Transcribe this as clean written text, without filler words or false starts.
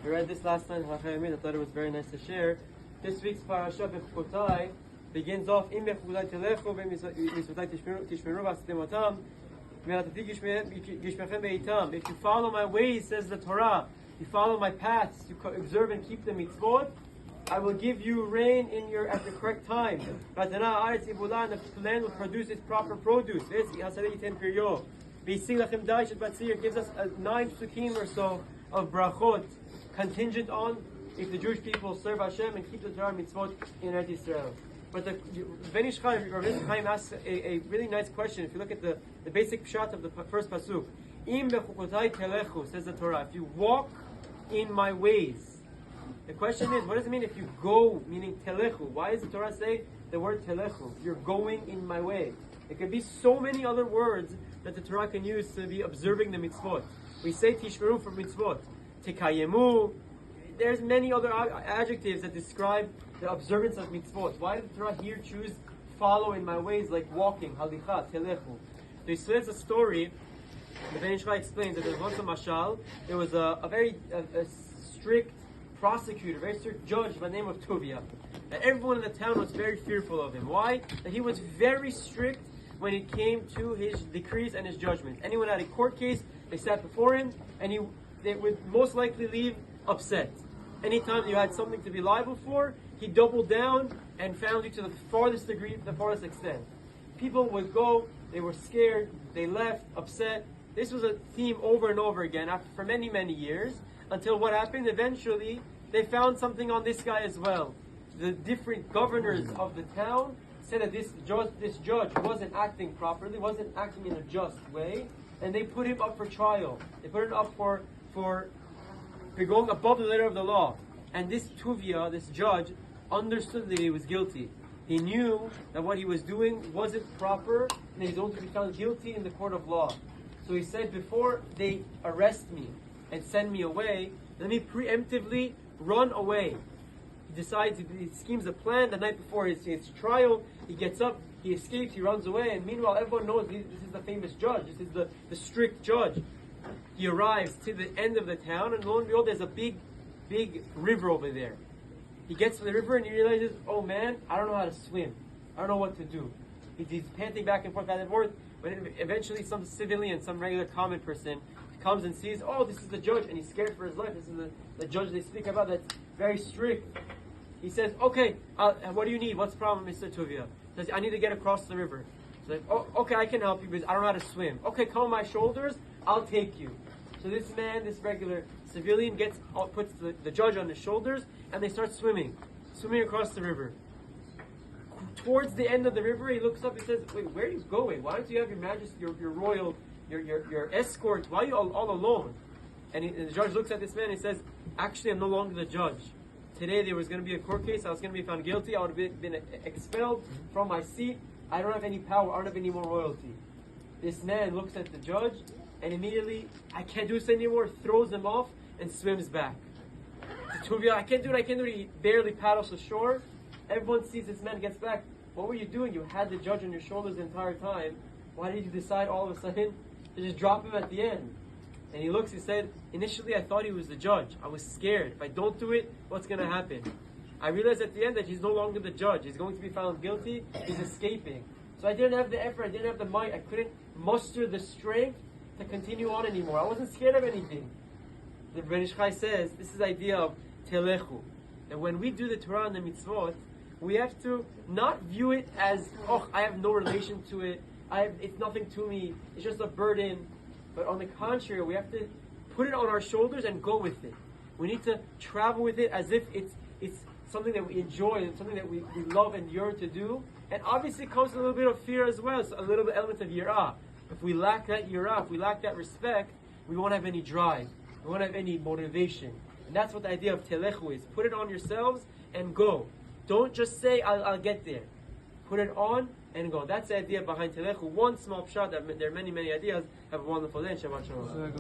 We read this last night. I thought it was very nice to share. This week's Parashat Bechukotai begins off in Bekhukotai telechu b'mitzvotai tishmeru v'asitem otam v'atati gishmechem beitam. If you follow my ways, says the Torah, you follow my paths, you observe and keep the mitzvot, I will give you rain at the correct time. And the land will produce its proper produce. It gives us 9 psukim or so of brachot, contingent on if the Jewish people serve Hashem and keep the Torah mitzvot in Eretz Yisrael. But the Ben Ish Chaim, Rav Chaim asks a really nice question. If you look at the basic pshat of the first pasuk, Im Bekhukotai telechu, says the Torah, if you walk in my ways. The question is, what does it mean if you go, meaning telechu? Why does the Torah say the word telechu? You're going in my way. It could be so many other words that the Torah can use to be observing the mitzvot. We say tishmeru for mitzvot. Tekayemu. There's many other adjectives that describe the observance of mitzvot. Why did the Torah here choose follow in my ways, like walking, halicha, telechu? So he says a story. The Ben Ish Chai explains that there was once a mashal. There was a very strict prosecutor, very strict judge by the name of Tuvia. And everyone in the town was very fearful of him. Why? That he was very strict when it came to his decrees and his judgments. Anyone had a court case, they sat before him, and they would most likely leave upset. Anytime you had something to be liable for, he doubled down and found you to the farthest degree, the farthest extent. People would go, they were scared, they left, upset. This was a theme over and over again for many, many years, until what happened? Eventually, they found something on this guy as well. The different governors of the town said that this judge wasn't acting properly, wasn't acting in a just way, and they put him up for trial. They put him up for going above the letter of the law. And this Tuvia, this judge, understood that he was guilty. He knew that what he was doing wasn't proper, and he's going to be found guilty in the court of law. So he said, before they arrest me and send me away, let me preemptively run away. He decides, he schemes a plan the night before his trial. He gets up, he escapes, he runs away, and meanwhile everyone knows this is the famous judge, this is the strict judge. He arrives to the end of the town, and lo and behold, there's a big river over there. He gets to the river and he realizes, oh man, I don't know how to swim. I don't know what to do. He's panting back and forth, but eventually some civilian, some regular common person comes and sees, oh, this is the judge, and he's scared for his life. This is the judge they speak about that's very strict. He says, okay, what do you need? What's the problem, Mr. Tuvia? He says, I need to get across the river. He's like, oh, okay, I can help you, but I don't know how to swim. Okay, come on my shoulders, I'll take you. So this man, this regular civilian, puts the judge on his shoulders, and they start swimming across the river. Towards the end of the river, he looks up and says, wait, where are you going? Why don't you have your majesty, your royal, your escort? Why are you all alone? And the judge looks at this man and he says, actually, I'm no longer the judge. Today there was going to be a court case. I was going to be found guilty. I would have been expelled from my seat. I don't have any power. I don't have any more royalty. This man looks at the judge and immediately, I can't do this anymore, throws him off and swims back. Tuvia, I can't do it. He barely paddles ashore. Everyone sees this man gets back. What were you doing? You had the judge on your shoulders the entire time. Why did you decide all of a sudden to just drop him at the end? And he looks, he said, initially I thought he was the judge. I was scared. If I don't do it, what's going to happen? I realized at the end that he's no longer the judge. He's going to be found guilty. He's escaping. So I didn't have the effort. I didn't have the might. I couldn't muster the strength to continue on anymore. I wasn't scared of anything. The Ben Ish Chai says, this is the idea of telechu. And when we do the Torah and the mitzvot, we have to not view it as, oh, I have no relation to it. It's nothing to me. It's just a burden. But on the contrary, we have to put it on our shoulders and go with it. We need to travel with it as if it's something that we enjoy and something that we love and yearn to do. And obviously it comes with a little bit of fear as well. So a little bit element of yirah. If we lack that yirah, if we lack that respect, we won't have any drive. We won't have any motivation. And that's what the idea of telechu is. Put it on yourselves and go. Don't just say, I'll get there. Put it on and go. That's the idea behind telechu. One small pshat. There are many, many ideas. Have a wonderful day and Shabbat Shalom.